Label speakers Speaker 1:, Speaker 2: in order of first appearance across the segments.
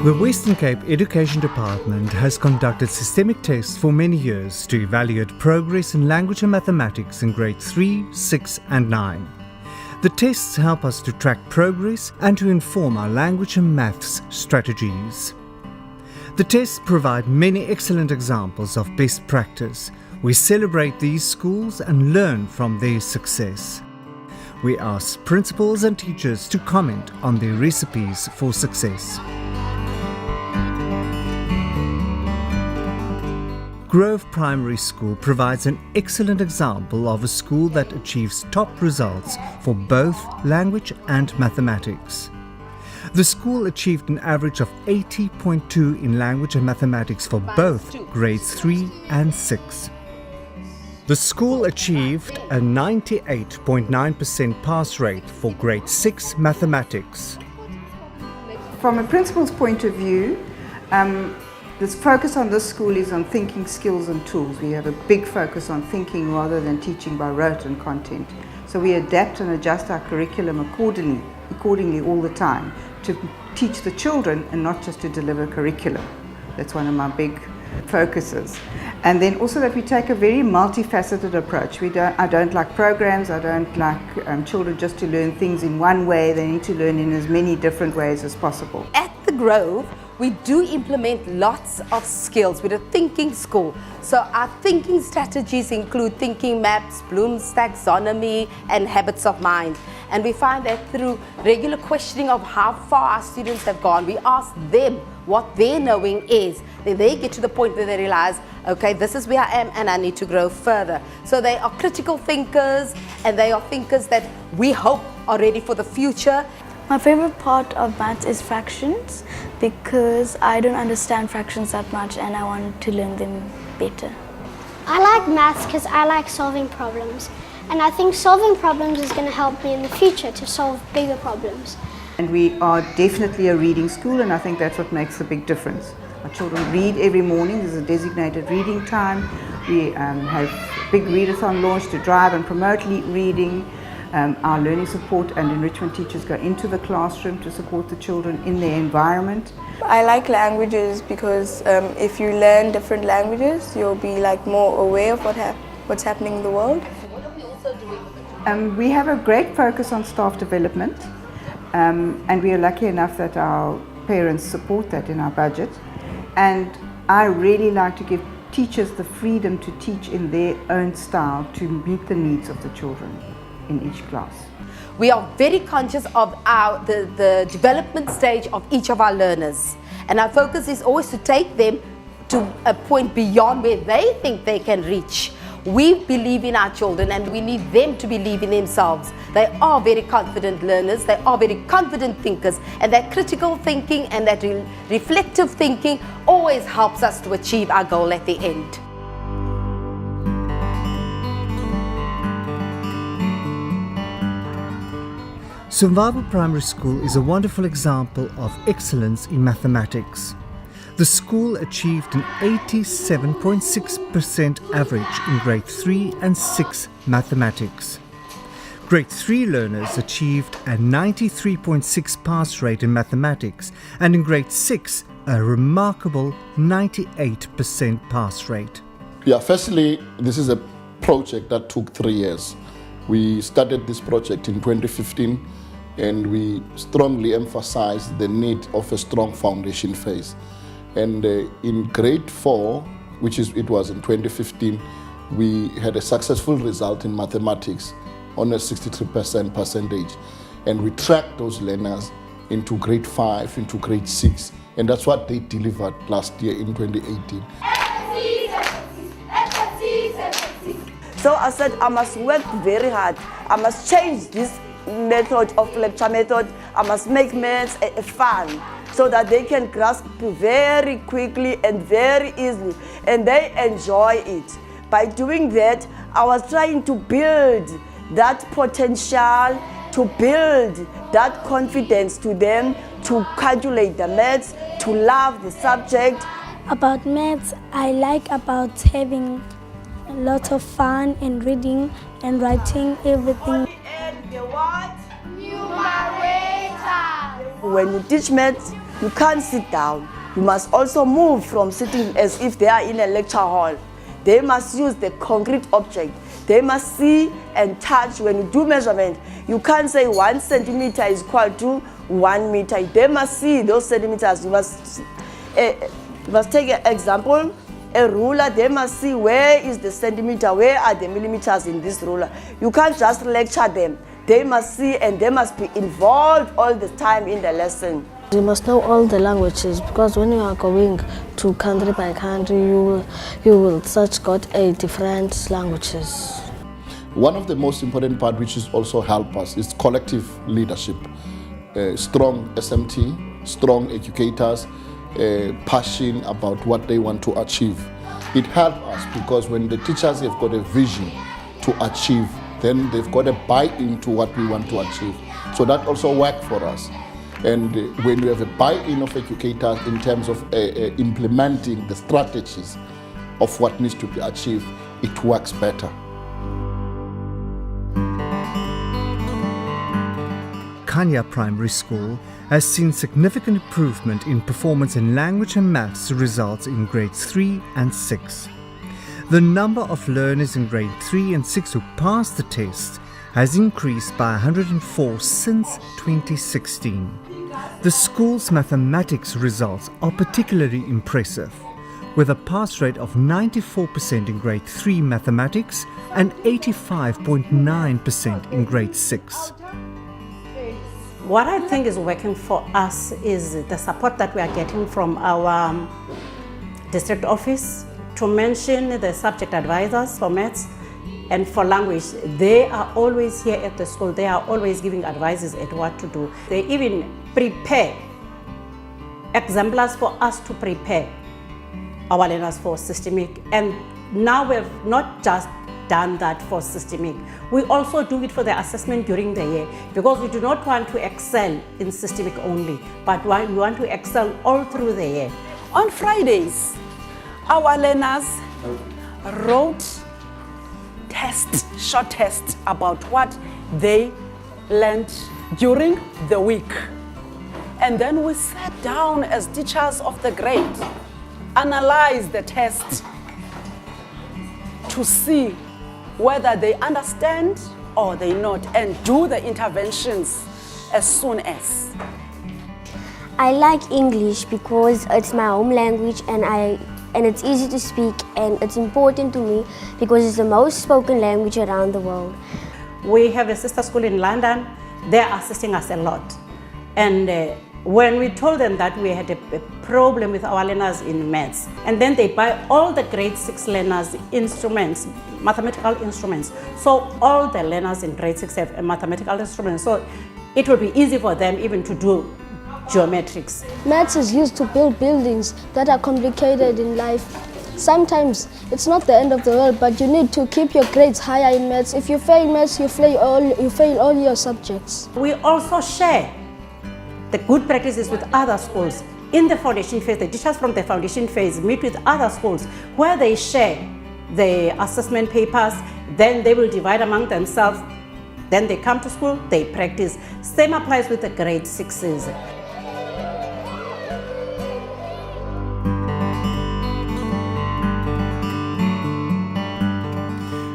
Speaker 1: The Western Cape Education Department has conducted systemic tests for many years to evaluate progress in language and mathematics in grades 3, 6 and 9. The tests help us to track progress and to inform our language and maths strategies. The tests provide many excellent examples of best practice. We celebrate these schools and learn from their success. We ask principals and teachers to comment on their recipes for success. Grove Primary School provides an excellent example of a school that achieves top results for both language and mathematics. The school achieved an average of 80.2 in language and mathematics for both grades 3 and 6. The school achieved a 98.9% pass rate for grade 6 mathematics.
Speaker 2: From a principal's point of view, the focus on this school is on thinking skills and tools. We have a big focus on thinking rather than teaching by rote and content. So we adapt and adjust our curriculum accordingly all the time to teach the children and not just to deliver curriculum. That's one of my big focuses. And then also that we take a very multifaceted approach. I don't like programs, I don't like children just to learn things in one way. They need to learn in as many different ways as possible.
Speaker 3: At the Grove, we do implement lots of skills. We're a thinking school. So our thinking strategies include thinking maps, Bloom's taxonomy, and habits of mind. And we find that through regular questioning of how far our students have gone, we ask them what their knowing is. Then they get to the point where they realize, okay, this is where I am and I need to grow further. So they are critical thinkers, and they are thinkers that we hope are ready for the future.
Speaker 4: My favorite part of maths is fractions because I don't understand fractions that much and I want to learn them better.
Speaker 5: I like maths because I like solving problems, and I think solving problems is going to help me in the future to solve bigger problems.
Speaker 2: And we are definitely a reading school, and I think that's what makes a big difference. Our children read every morning. There's a designated reading time. We have big readathon launch to drive and promote reading. Our learning support and enrichment teachers go into the classroom to support the children in their environment.
Speaker 6: I like languages because if you learn different languages, you'll be more aware of what's happening in the world.
Speaker 2: We have a great focus on staff development, and we are lucky enough that our parents support that in our budget. And I really like to give teachers the freedom to teach in their own style to meet the needs of the children in each class.
Speaker 3: We are very conscious of the development stage of each of our learners, and our focus is always to take them to a point beyond where they think they can reach. We believe in our children and we need them to believe in themselves. They are very confident learners, they are very confident thinkers, and that critical thinking and that reflective thinking always helps us to achieve our goal at the end.
Speaker 1: Siyabulela Primary School is a wonderful example of excellence in mathematics. The school achieved an 87.6% average in grade 3 and 6 mathematics. Grade 3 learners achieved a 93.6 pass rate in mathematics, and in grade 6 a remarkable 98% pass rate.
Speaker 7: Yeah, firstly, this is a project that took 3 years. We started this project in 2015, and we strongly emphasized the need of a strong foundation phase. And in grade 4, it was in 2015, we had a successful result in mathematics on a 63% percentage. And we tracked those learners into grade 5, into grade 6. And that's what they delivered last year in 2018.
Speaker 8: So I said, I must work very hard. I must change this method of lecture method. I must make maths fun so that they can grasp very quickly and very easily, and they enjoy it. By doing that, I was trying to build that potential, to build that confidence to them, to calculate the maths, to love the subject.
Speaker 4: About maths, I like about having a lot of fun and reading and writing everything.
Speaker 8: When you teach maths, You can't sit down. You must also move from sitting as if they are in a lecture hall. They must use the concrete object. They must see and touch. When you do measurement, you can't say 1 centimeter is equal to 1 meter. They must see those centimeters. You must take an example, a ruler. They must see where is the centimeter, where are the millimeters in this ruler. You can't just lecture them. They must see and they must be involved all the time in the lesson.
Speaker 9: You must know all the languages, because when you are going to country by country, you will search got different languages.
Speaker 7: One of the most important part which is also help us is collective leadership. Strong SMT, strong educators, passion about what they want to achieve. It helps us because when the teachers have got a vision to achieve, then they've got to buy into what we want to achieve. So that also works for us. And when you have a buy-in of educators in terms of implementing the strategies of what needs to be achieved, it works better.
Speaker 1: Kanya Primary School has seen significant improvement in performance in language and maths results in grades 3 and 6. The number of learners in grade 3 and 6 who passed the test has increased by 104 since 2016. The school's mathematics results are particularly impressive, with a pass rate of 94% in grade 3 mathematics and 85.9% in grade 6.
Speaker 10: What I think is working for us is the support that we are getting from our district office, to mention the subject advisors for maths and for language. They are always here at the school. They are always giving advices at what to do. They even prepare exemplars for us to prepare our learners for systemic. And now we've not just done that for systemic. We also do it for the assessment during the year, because we do not want to excel in systemic only, but we want to excel all through the year.
Speaker 11: On Fridays, our learners wrote short tests about what they learned during the week. And then we sat down as teachers of the grade, analyzed the test to see whether they understand or they not, and do the interventions as soon as.
Speaker 5: I like English because it's my home language and it's easy to speak, and it's important to me because it's the most spoken language around the world.
Speaker 10: We have a sister school in London. They're assisting us a lot. And when we told them that we had a problem with our learners in maths, and then they buy all the grade 6 learners instruments, mathematical instruments. So all the learners in grade 6 have a mathematical instrument. So it will be easy for them even to do geometrics.
Speaker 9: Maths is used to build buildings that are complicated in life. Sometimes it's not the end of the world, but you need to keep your grades higher in maths. If you fail maths, you fail all your subjects.
Speaker 10: We also share the good practices with other schools. In the foundation phase, the teachers from the foundation phase meet with other schools where they share the assessment papers, then they will divide among themselves, then they come to school, they practice. Same applies with the grade 6s.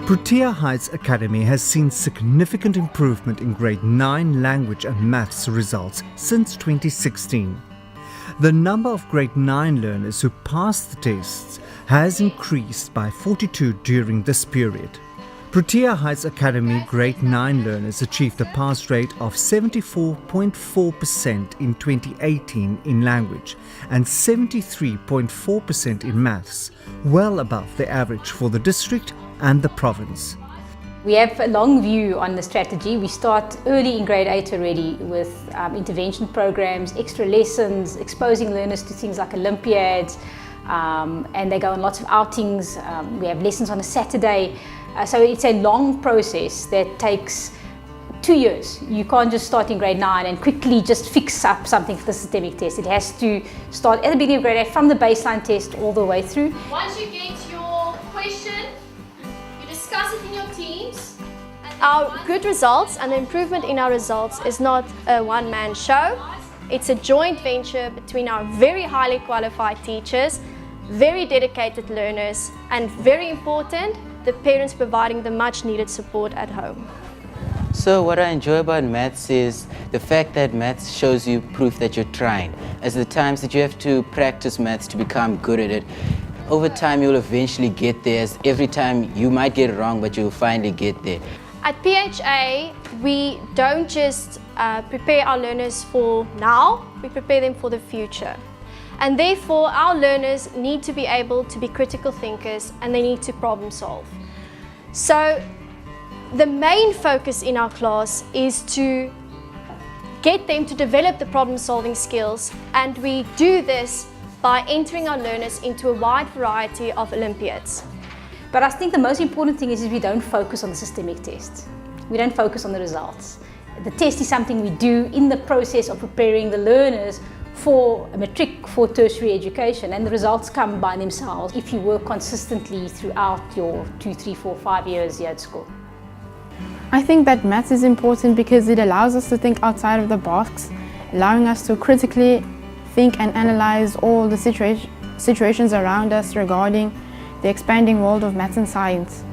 Speaker 1: Protea Heights Academy has seen significant improvement in grade 9 language and maths results since 2016. The number of grade 9 learners who passed the tests has increased by 42 during this period. Protea Heights Academy grade 9 learners achieved a pass rate of 74.4% in 2018 in language and 73.4% in maths, well above the average for the district and the province.
Speaker 12: We have a long view on the strategy. We start early in grade 8 already with intervention programs, extra lessons, exposing learners to things like Olympiads, and they go on lots of outings. We have lessons on a Saturday. So it's a long process that takes 2 years. You can't just start in grade 9 and quickly just fix up something for the systemic test. It has to start at the beginning of grade 8 from the baseline test all the way through.
Speaker 13: Once you get your question, you discuss it in your teams.
Speaker 14: Our good results and the improvement in our results is not a one-man show. It's a joint venture between our very highly qualified teachers, very dedicated learners, and very important, the parents providing the much needed support at home.
Speaker 15: So what I enjoy about maths is the fact that maths shows you proof that you're trying. As the times that you have to practice maths to become good at it, over time you'll eventually get there. As every time you might get it wrong, but you'll finally get there.
Speaker 14: At PHA, we don't just prepare our learners for now, we prepare them for the future. And therefore, our learners need to be able to be critical thinkers and they need to problem solve. So, the main focus in our class is to get them to develop the problem solving skills, and we do this by entering our learners into a wide variety of Olympiads.
Speaker 12: But I think the most important thing is we don't focus on the systemic test. We don't focus on the results. The test is something we do in the process of preparing the learners for a matric, for tertiary education, and the results come by themselves if you work consistently throughout your 2, 3, 4, 5 years here at school.
Speaker 16: I think that maths is important because it allows us to think outside of the box, allowing us to critically think and analyze all the situations around us regarding the expanding world of maths and science.